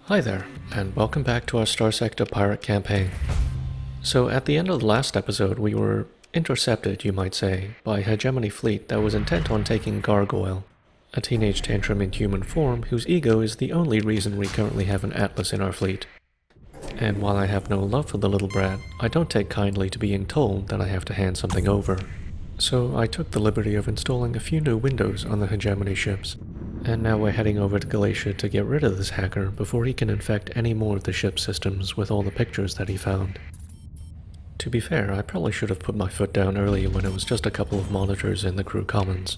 Hi there, and welcome back to our Starsector pirate campaign. So at the end of the last episode, we were intercepted, you might say, by a hegemony fleet that was intent on taking Gargoyle, a teenage tantrum in human form whose ego is the only reason we currently have an Atlas in our fleet. And while I have no love for the little brat, I don't take kindly to being told that I have to hand something over. So I took the liberty of installing a few new windows on the hegemony ships. And now we're heading over to Galatia to get rid of this hacker before he can infect any more of the ship's systems with all the pictures that he found. To be fair, I probably should have put my foot down earlier when it was just a couple of monitors in the crew commons.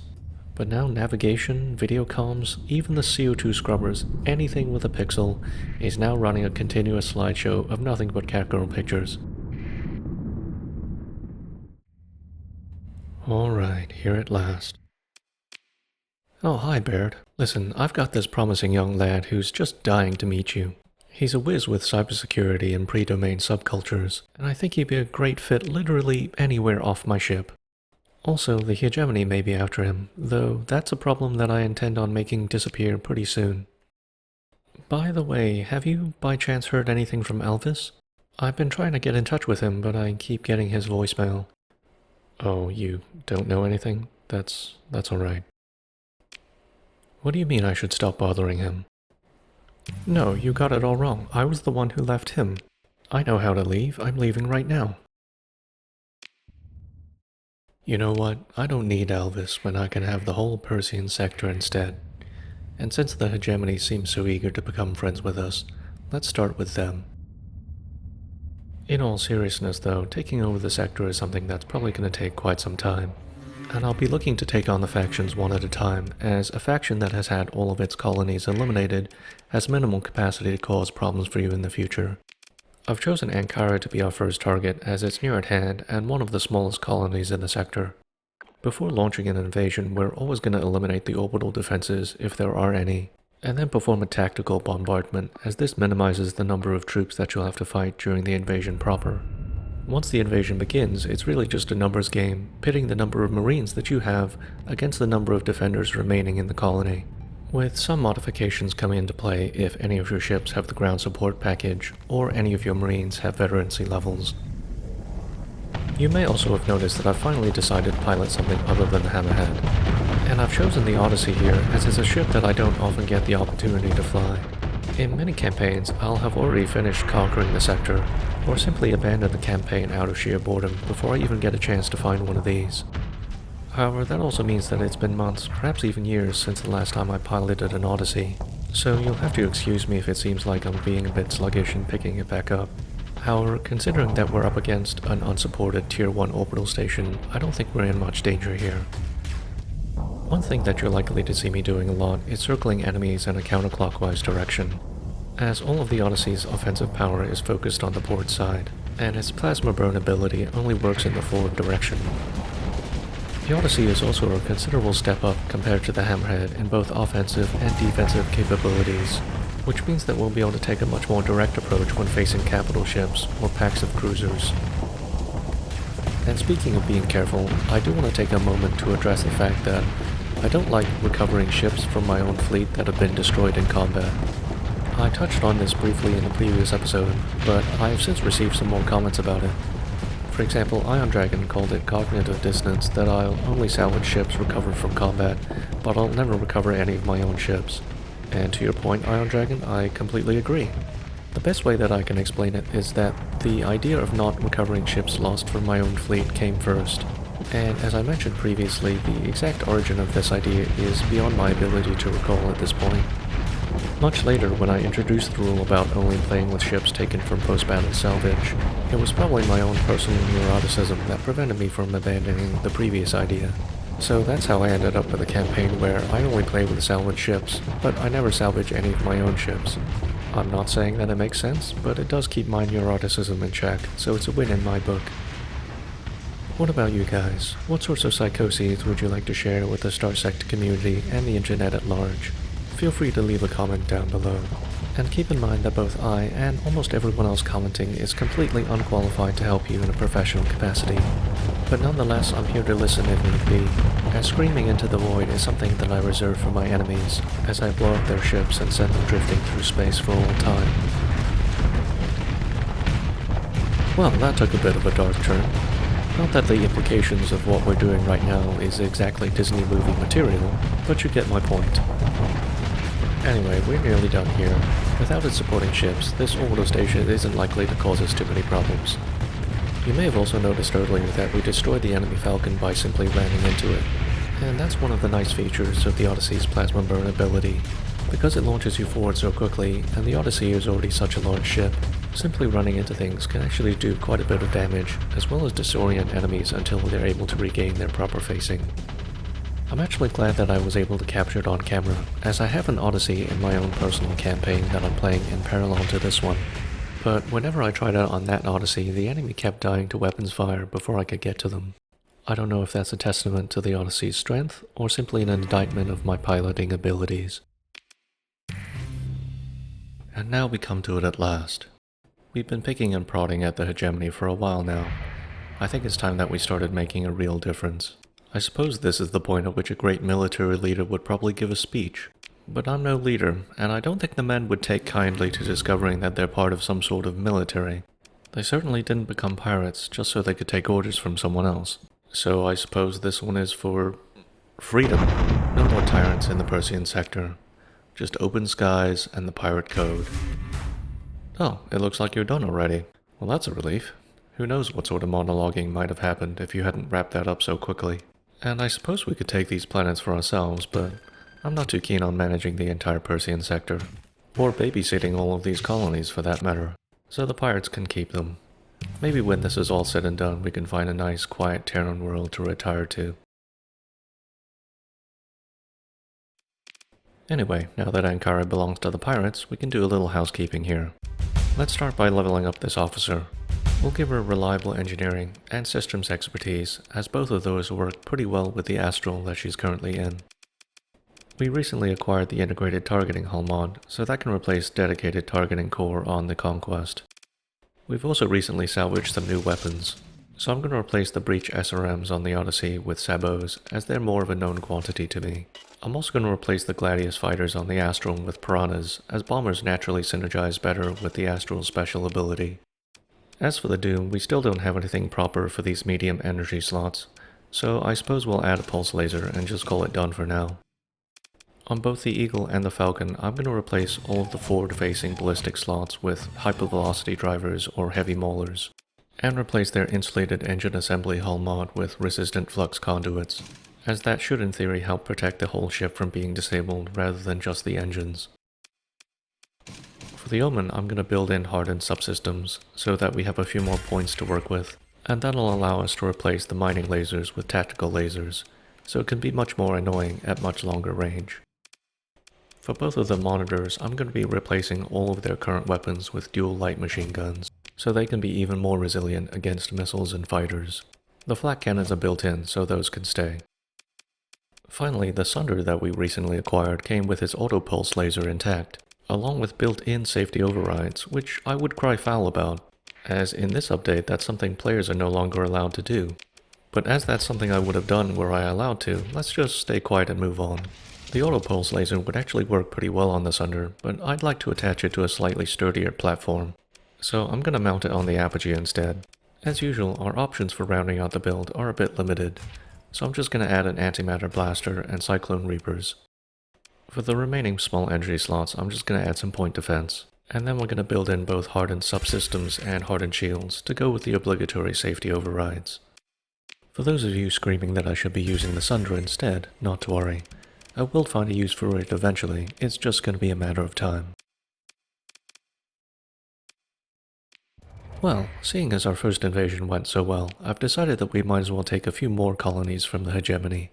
But now navigation, video comms, even the CO2 scrubbers, anything with a pixel, is now running a continuous slideshow of nothing but catgirl pictures. Alright, here at last. Oh, hi Baird. Listen, I've got this promising young lad who's just dying to meet you. He's a whiz with cybersecurity and pre-domain subcultures, and I think he'd be a great fit literally anywhere off my ship. Also, the hegemony may be after him, though that's a problem that I intend on making disappear pretty soon. By the way, have you by chance heard anything from Elvis? I've been trying to get in touch with him, but I keep getting his voicemail. Oh, you don't know anything? That's alright. What do you mean I should stop bothering him? No, you got it all wrong. I was the one who left him. I know how to leave. I'm leaving right now. You know what? I don't need Elvis when I can have the whole Persian sector instead. And since the hegemony seems so eager to become friends with us, let's start with them. In all seriousness though, taking over the sector is something that's probably going to take quite some time. And I'll be looking to take on the factions one at a time, as a faction that has had all of its colonies eliminated has minimal capacity to cause problems for you in the future. I've chosen Ankara to be our first target as it's near at hand and one of the smallest colonies in the sector. Before launching an invasion, we're always going to eliminate the orbital defenses if there are any, and then perform a tactical bombardment, as this minimizes the number of troops that you'll have to fight during the invasion proper. Once the invasion begins, it's really just a numbers game, pitting the number of marines that you have against the number of defenders remaining in the colony, with some modifications coming into play if any of your ships have the ground support package, or any of your marines have veterancy levels. You may also have noticed that I've finally decided to pilot something other than the Hammerhead, and I've chosen the Odyssey here as it's a ship that I don't often get the opportunity to fly. In many campaigns, I'll have already finished conquering the sector, or simply abandon the campaign out of sheer boredom before I even get a chance to find one of these. However, that also means that it's been months, perhaps even years, since the last time I piloted an Odyssey, so you'll have to excuse me if it seems like I'm being a bit sluggish in picking it back up. However, considering that we're up against an unsupported Tier 1 orbital station, I don't think we're in much danger here. One thing that you're likely to see me doing a lot is circling enemies in a counterclockwise direction, as all of the Odyssey's offensive power is focused on the port side, and its plasma burn ability only works in the forward direction. The Odyssey is also a considerable step up compared to the Hammerhead in both offensive and defensive capabilities, which means that we'll be able to take a much more direct approach when facing capital ships or packs of cruisers. And speaking of being careful, I do want to take a moment to address the fact that I don't like recovering ships from my own fleet that have been destroyed in combat. I touched on this briefly in the previous episode, but I have since received some more comments about it. For example, Ion Dragon called it cognitive dissonance that I'll only salvage ships recovered from combat, but I'll never recover any of my own ships. And to your point, Ion Dragon, I completely agree. The best way that I can explain it is that the idea of not recovering ships lost from my own fleet came first. And as I mentioned previously, the exact origin of this idea is beyond my ability to recall at this point. Much later, when I introduced the rule about only playing with ships taken from post-battle salvage, it was probably my own personal neuroticism that prevented me from abandoning the previous idea. So that's how I ended up with a campaign where I only play with salvage ships, but I never salvage any of my own ships. I'm not saying that it makes sense, but it does keep my neuroticism in check, so it's a win in my book. What about you guys? What sorts of psychoses would you like to share with the Starsector community and the internet at large? Feel free to leave a comment down below. And keep in mind that both I and almost everyone else commenting is completely unqualified to help you in a professional capacity. But nonetheless, I'm here to listen if need be, as screaming into the void is something that I reserve for my enemies, as I blow up their ships and send them drifting through space for all time. Well, that took a bit of a dark turn. Not that the implications of what we're doing right now is exactly Disney movie material, but you get my point. Anyway, we're nearly done here. Without its supporting ships, this orbital station isn't likely to cause us too many problems. You may have also noticed earlier that we destroyed the enemy Falcon by simply ramming into it, and that's one of the nice features of the Odyssey's plasma burn ability. Because it launches you forward so quickly, and the Odyssey is already such a large ship, simply running into things can actually do quite a bit of damage, as well as disorient enemies until they're able to regain their proper facing. I'm actually glad that I was able to capture it on camera, as I have an Odyssey in my own personal campaign that I'm playing in parallel to this one. But whenever I tried out on that Odyssey, the enemy kept dying to weapons fire before I could get to them. I don't know if that's a testament to the Odyssey's strength, or simply an indictment of my piloting abilities. And now we come to it at last. We've been picking and prodding at the hegemony for a while now. I think it's time that we started making a real difference. I suppose this is the point at which a great military leader would probably give a speech. But I'm no leader, and I don't think the men would take kindly to discovering that they're part of some sort of military. They certainly didn't become pirates just so they could take orders from someone else. So I suppose this one is for freedom. No more tyrants in the Persean sector. Just open skies and the pirate code. Oh, it looks like you're done already. Well, that's a relief. Who knows what sort of monologuing might have happened if you hadn't wrapped that up so quickly. And I suppose we could take these planets for ourselves, but I'm not too keen on managing the entire Persean sector. Or babysitting all of these colonies for that matter. So the pirates can keep them. Maybe when this is all said and done, we can find a nice, quiet Terran world to retire to. Anyway, now that Ankara belongs to the pirates, we can do a little housekeeping here. Let's start by leveling up this officer. We'll give her reliable engineering and systems expertise, as both of those work pretty well with the Astral that she's currently in. We recently acquired the integrated targeting hull mod, so that can replace dedicated targeting core on the Conquest. We've also recently salvaged some new weapons, so I'm going to replace the Breach SRMs on the Odyssey with Sabots, as they're more of a known quantity to me. I'm also going to replace the Gladius fighters on the Astral with Piranhas, as bombers naturally synergize better with the Astral's special ability. As for the Doom, we still don't have anything proper for these medium energy slots, so I suppose we'll add a pulse laser and just call it done for now. On both the Eagle and the Falcon, I'm going to replace all of the forward-facing ballistic slots with hypervelocity drivers or heavy maulers, and replace their insulated engine assembly hull mod with resistant flux conduits, as that should in theory help protect the whole ship from being disabled rather than just the engines. For the Omen, I'm going to build in hardened subsystems so that we have a few more points to work with, and that'll allow us to replace the mining lasers with tactical lasers, so it can be much more annoying at much longer range. For both of the monitors, I'm going to be replacing all of their current weapons with dual light machine guns, so they can be even more resilient against missiles and fighters. The flak cannons are built in, so those can stay. Finally, the Sunder that we recently acquired came with its auto-pulse laser intact, along with built-in safety overrides, which I would cry foul about, as in this update that's something players are no longer allowed to do. But as that's something I would have done were I allowed to, let's just stay quiet and move on. The auto-pulse laser would actually work pretty well on the Sunder, but I'd like to attach it to a slightly sturdier platform, so I'm going to mount it on the ARRGH instead. As usual, our options for rounding out the build are a bit limited, so I'm just going to add an antimatter blaster and cyclone reapers. For the remaining small energy slots, I'm just going to add some point defense, and then we're going to build in both hardened subsystems and hardened shields to go with the obligatory safety overrides. For those of you screaming that I should be using the Sunder instead, not to worry. I will find a use for it eventually, it's just going to be a matter of time. Well, seeing as our first invasion went so well, I've decided that we might as well take a few more colonies from the hegemony.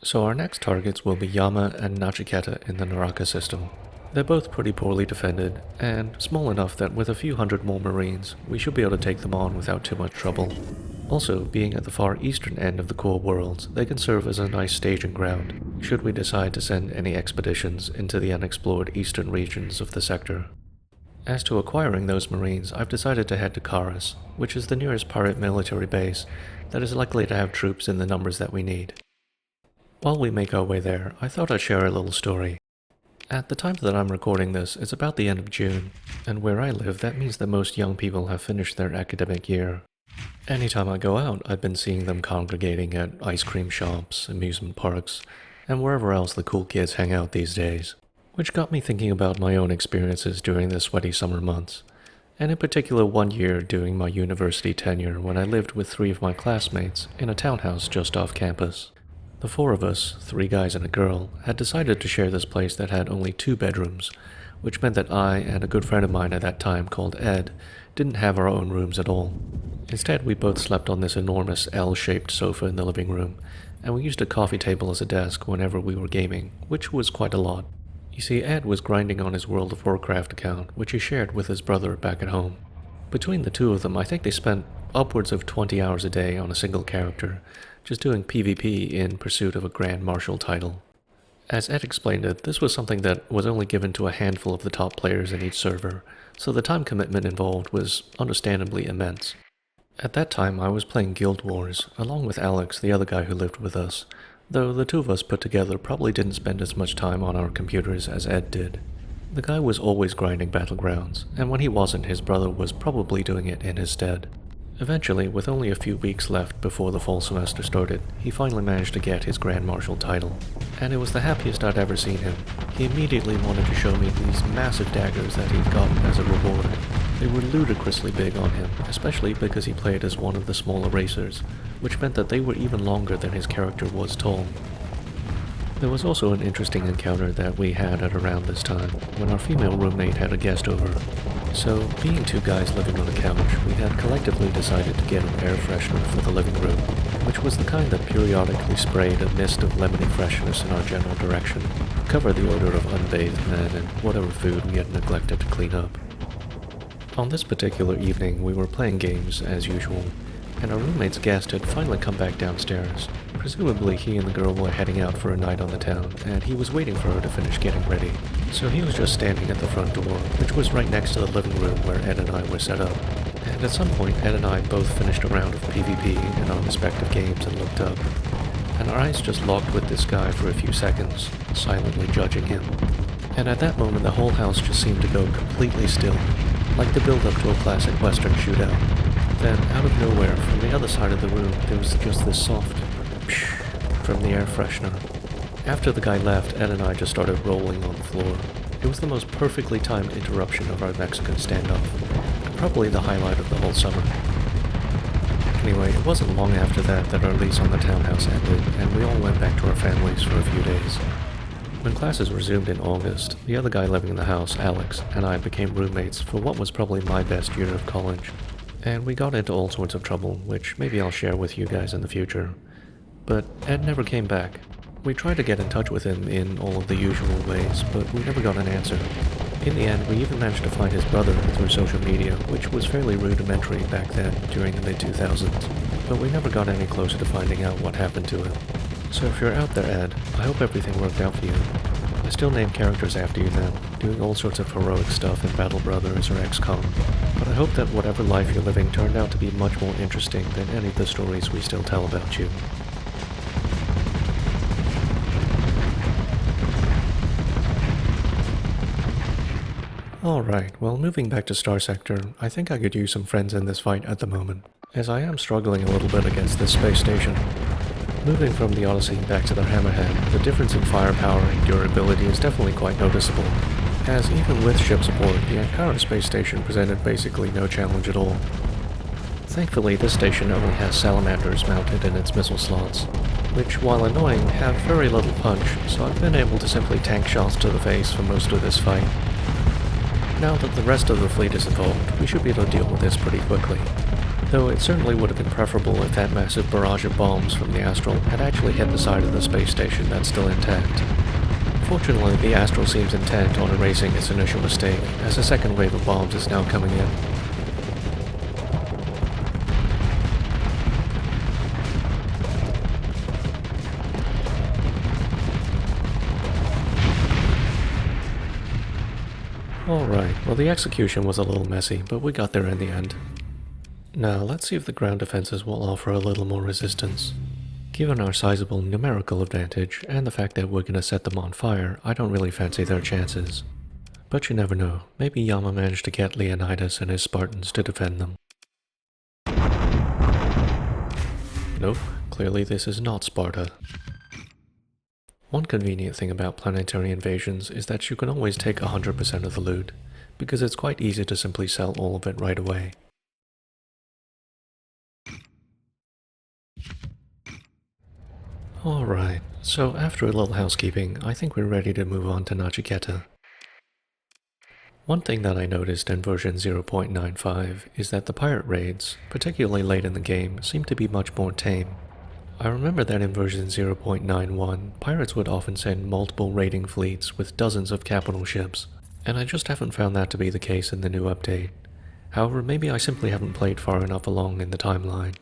So our next targets will be Yama and Nachiketa in the Naraka system. They're both pretty poorly defended, and small enough that with a few hundred more marines, we should be able to take them on without too much trouble. Also, being at the far eastern end of the core worlds, they can serve as a nice staging ground, should we decide to send any expeditions into the unexplored eastern regions of the sector. As to acquiring those Marines, I've decided to head to Karas, which is the nearest pirate military base that is likely to have troops in the numbers that we need. While we make our way there, I thought I'd share a little story. At the time that I'm recording this, it's about the end of June, and where I live, that means that most young people have finished their academic year. Anytime I go out, I've been seeing them congregating at ice cream shops, amusement parks, and wherever else the cool kids hang out these days. Which got me thinking about my own experiences during the sweaty summer months, and in particular one year during my university tenure when I lived with 3 of my classmates in a townhouse just off campus. The 4 of us, 3 guys and a girl, had decided to share this place that had only 2 bedrooms, which meant that I and a good friend of mine at that time called Ed didn't have our own rooms at all. Instead, we both slept on this enormous L-shaped sofa in the living room, and we used a coffee table as a desk whenever we were gaming, which was quite a lot. You see, Ed was grinding on his World of Warcraft account, which he shared with his brother back at home. Between the 2 of them, I think they spent upwards of 20 hours a day on a single character, just doing PvP in pursuit of a Grand Marshal title. As Ed explained it, this was something that was only given to a handful of the top players in each server, so the time commitment involved was understandably immense. At that time, I was playing Guild Wars, along with Alex, the other guy who lived with us, though the 2 of us put together probably didn't spend as much time on our computers as Ed did. The guy was always grinding Battlegrounds, and when he wasn't, his brother was probably doing it in his stead. Eventually, with only a few weeks left before the fall semester started, he finally managed to get his Grand Marshal title, and it was the happiest I'd ever seen him. He immediately wanted to show me these massive daggers that he'd gotten as a reward. They were ludicrously big on him, especially because he played as one of the smaller racers, which meant that they were even longer than his character was tall. There was also an interesting encounter that we had at around this time, when our female roommate had a guest over. So, being 2 guys living on a couch, we had collectively decided to get an air freshener for the living room, which was the kind that periodically sprayed a mist of lemony freshness in our general direction, to cover the odor of unbathed men and whatever food we had neglected to clean up. On this particular evening, we were playing games, as usual, and our roommate's guest had finally come back downstairs. Presumably he and the girl were heading out for a night on the town, and he was waiting for her to finish getting ready. So he was just standing at the front door, which was right next to the living room where Ed and I were set up. And at some point, Ed and I both finished a round of PvP in our respective games and looked up. And our eyes just locked with this guy for a few seconds, silently judging him. And at that moment, the whole house just seemed to go completely still, like the build-up to a classic Western shootout. Then, out of nowhere, from the other side of the room, there was just this soft psh from the air freshener. After the guy left, Ed and I just started rolling on the floor. It was the most perfectly timed interruption of our Mexican standoff, and probably the highlight of the whole summer. Anyway, it wasn't long after that our lease on the townhouse ended, and we all went back to our families for a few days. When classes resumed in August, the other guy living in the house, Alex, and I became roommates for what was probably my best year of college. And we got into all sorts of trouble, which maybe I'll share with you guys in the future. But Ed never came back. We tried to get in touch with him in all of the usual ways, but we never got an answer. In the end, we even managed to find his brother through social media, which was fairly rudimentary back then, during the mid-2000s. But we never got any closer to finding out what happened to him. So if you're out there, Ed, I hope everything worked out for you. I still name characters after you now, doing all sorts of heroic stuff in Battle Brothers or XCOM, but I hope that whatever life you're living turned out to be much more interesting than any of the stories we still tell about you. Alright, well, moving back to Starsector, I think I could use some friends in this fight at the moment, as I am struggling a little bit against this space station. Moving from the Odyssey back to the Hammerhead, the difference in firepower and durability is definitely quite noticeable, as even with ship support, the Ankara space station presented basically no challenge at all. Thankfully, this station only has salamanders mounted in its missile slots, which, while annoying, have very little punch, so I've been able to simply tank shots to the face for most of this fight. Now that the rest of the fleet is involved, we should be able to deal with this pretty quickly. Though it certainly would have been preferable if that massive barrage of bombs from the Astral had actually hit the side of the space station that's still intact. Fortunately, the Astral seems intent on erasing its initial mistake, as a second wave of bombs is now coming in. Alright, well the execution was a little messy, but we got there in the end. Now let's see if the ground defenses will offer a little more resistance. Given our sizable numerical advantage, and the fact that we're gonna set them on fire, I don't really fancy their chances. But you never know, maybe Yama managed to get Leonidas and his Spartans to defend them. Nope, clearly this is not Sparta. One convenient thing about planetary invasions is that you can always take 100% of the loot, because it's quite easy to simply sell all of it right away. Alright, so after a little housekeeping, I think we're ready to move on to Nachiketa. One thing that I noticed in version 0.95 is that the pirate raids, particularly late in the game, seem to be much more tame. I remember that in version 0.91, pirates would often send multiple raiding fleets with dozens of capital ships, and I just haven't found that to be the case in the new update. However, maybe I simply haven't played far enough along in the timeline.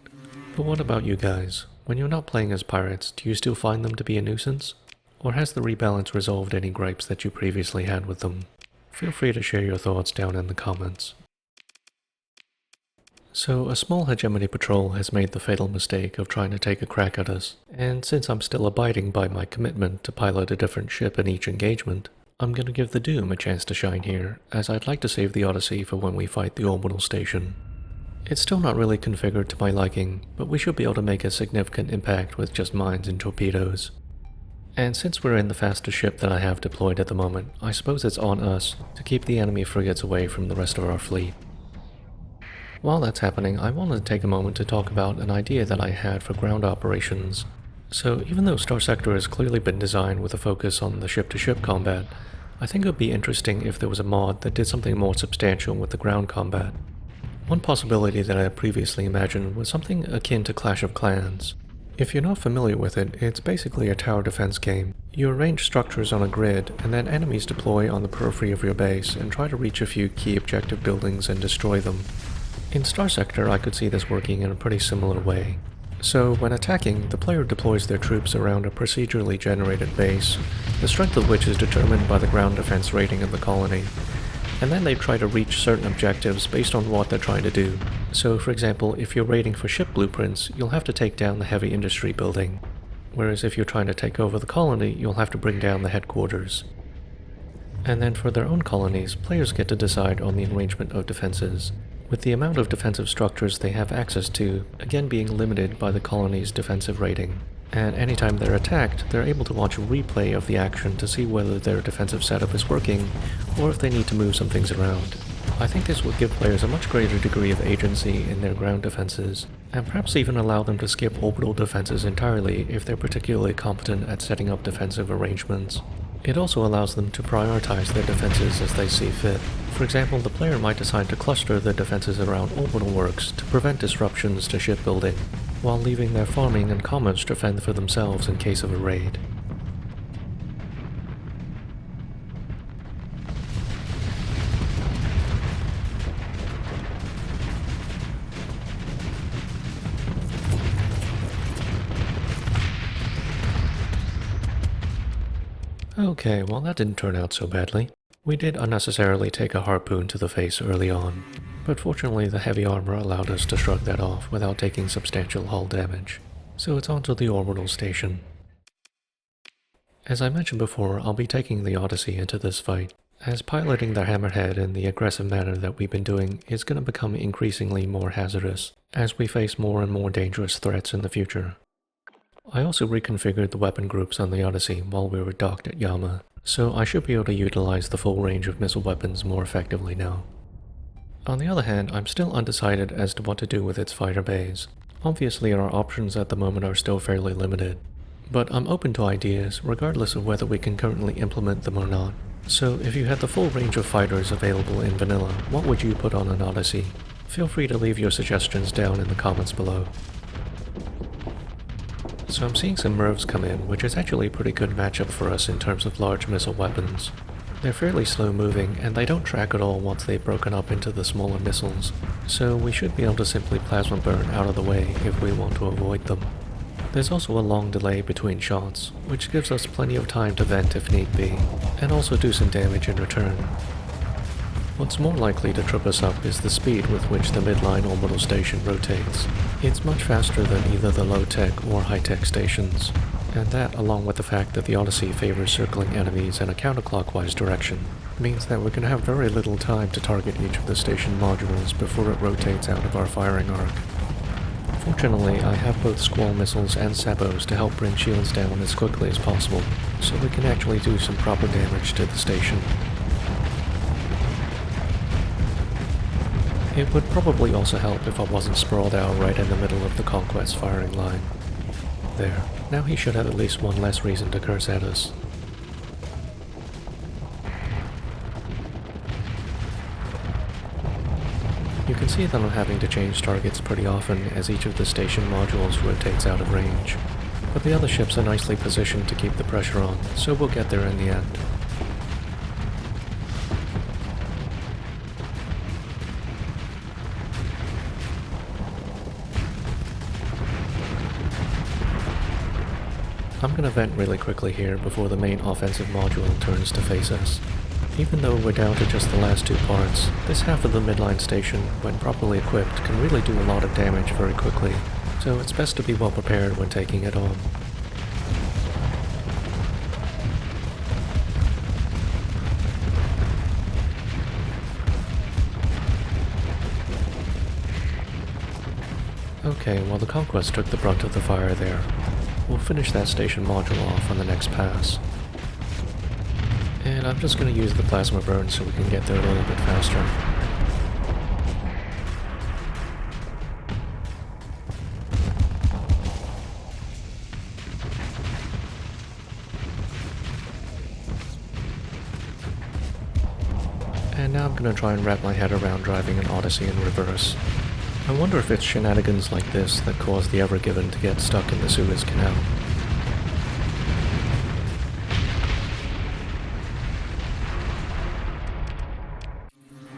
But what about you guys? When you're not playing as pirates, do you still find them to be a nuisance? Or has the rebalance resolved any gripes that you previously had with them? Feel free to share your thoughts down in the comments. So, a small hegemony patrol has made the fatal mistake of trying to take a crack at us, and since I'm still abiding by my commitment to pilot a different ship in each engagement, I'm gonna give the Doom a chance to shine here, as I'd like to save the Odyssey for when we fight the orbital station. It's still not really configured to my liking, but we should be able to make a significant impact with just mines and torpedoes. And since we're in the fastest ship that I have deployed at the moment, I suppose it's on us to keep the enemy frigates away from the rest of our fleet. While that's happening, I wanted to take a moment to talk about an idea that I had for ground operations. So even though Starsector has clearly been designed with a focus on the ship-to-ship combat, I think it would be interesting if there was a mod that did something more substantial with the ground combat. One possibility that I had previously imagined was something akin to Clash of Clans. If you're not familiar with it, it's basically a tower defense game. You arrange structures on a grid, and then enemies deploy on the periphery of your base and try to reach a few key objective buildings and destroy them. In Starsector, I could see this working in a pretty similar way. So, when attacking, the player deploys their troops around a procedurally generated base, the strength of which is determined by the ground defense rating of the colony. And then they try to reach certain objectives based on what they're trying to do. So, for example, if you're raiding for ship blueprints, you'll have to take down the heavy industry building. Whereas if you're trying to take over the colony, you'll have to bring down the headquarters. And then for their own colonies, players get to decide on the arrangement of defenses, with the amount of defensive structures they have access to, again being limited by the colony's defensive rating. And anytime they're attacked, they're able to watch a replay of the action to see whether their defensive setup is working, or if they need to move some things around. I think this would give players a much greater degree of agency in their ground defenses, and perhaps even allow them to skip orbital defenses entirely if they're particularly competent at setting up defensive arrangements. It also allows them to prioritize their defenses as they see fit. For example, the player might decide to cluster their defenses around orbital works to prevent disruptions to shipbuilding, while leaving their farming and commerce to fend for themselves in case of a raid. Okay, well that didn't turn out so badly. We did unnecessarily take a harpoon to the face early on, but fortunately the heavy armor allowed us to shrug that off without taking substantial hull damage. So it's on to the orbital station. As I mentioned before, I'll be taking the Odyssey into this fight, as piloting the Hammerhead in the aggressive manner that we've been doing is going to become increasingly more hazardous, as we face more and more dangerous threats in the future. I also reconfigured the weapon groups on the Odyssey while we were docked at Yama, so I should be able to utilize the full range of missile weapons more effectively now. On the other hand, I'm still undecided as to what to do with its fighter bays. Obviously our options at the moment are still fairly limited, but I'm open to ideas regardless of whether we can currently implement them or not. So if you had the full range of fighters available in vanilla, what would you put on an Odyssey? Feel free to leave your suggestions down in the comments below. So I'm seeing some Mervs come in, which is actually a pretty good matchup for us in terms of large missile weapons. They're fairly slow moving, and they don't track at all once they've broken up into the smaller missiles, so we should be able to simply plasma burn out of the way if we want to avoid them. There's also a long delay between shots, which gives us plenty of time to vent if need be, and also do some damage in return. What's more likely to trip us up is the speed with which the midline orbital station rotates. It's much faster than either the low-tech or high-tech stations, and that, along with the fact that the Odyssey favors circling enemies in a counterclockwise direction, means that we're going to have very little time to target each of the station modules before it rotates out of our firing arc. Fortunately, I have both Squall missiles and sabos to help bring shields down as quickly as possible, so we can actually do some proper damage to the station. It would probably also help if I wasn't sprawled out right in the middle of the Conquest firing line. There. Now he should have at least one less reason to curse at us. You can see that I'm having to change targets pretty often as each of the station modules rotates out of range. But the other ships are nicely positioned to keep the pressure on, so we'll get there in the end. I'm gonna vent really quickly here before the main offensive module turns to face us. Even though we're down to just the last two parts, this half of the midline station, when properly equipped, can really do a lot of damage very quickly, so it's best to be well prepared when taking it on. Okay, well the Conquest took the brunt of the fire there. We'll finish that station module off on the next pass. And I'm just going to use the plasma burn so we can get there a little bit faster. And now I'm going to try and wrap my head around driving an Odyssey in reverse. I wonder if it's shenanigans like this that caused the Ever Given to get stuck in the Suez Canal.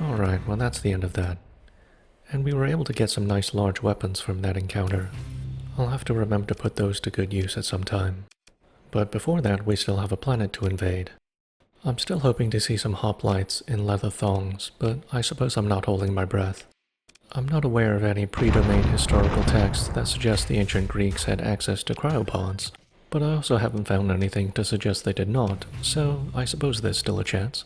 Alright, well that's the end of that. And we were able to get some nice large weapons from that encounter. I'll have to remember to put those to good use at some time. But before that, we still have a planet to invade. I'm still hoping to see some hoplites in leather thongs, but I suppose I'm not holding my breath. I'm not aware of any pre-domain historical texts that suggest the ancient Greeks had access to cryopods, but I also haven't found anything to suggest they did not, so I suppose there's still a chance.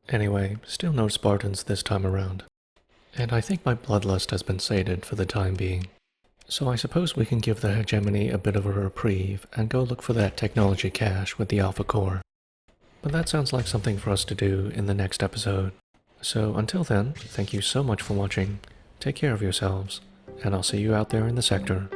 Anyway, still no Spartans this time around. And I think my bloodlust has been sated for the time being. So I suppose we can give the hegemony a bit of a reprieve and go look for that technology cache with the Alpha Core. But that sounds like something for us to do in the next episode. So until then, thank you so much for watching, take care of yourselves, and I'll see you out there in the sector.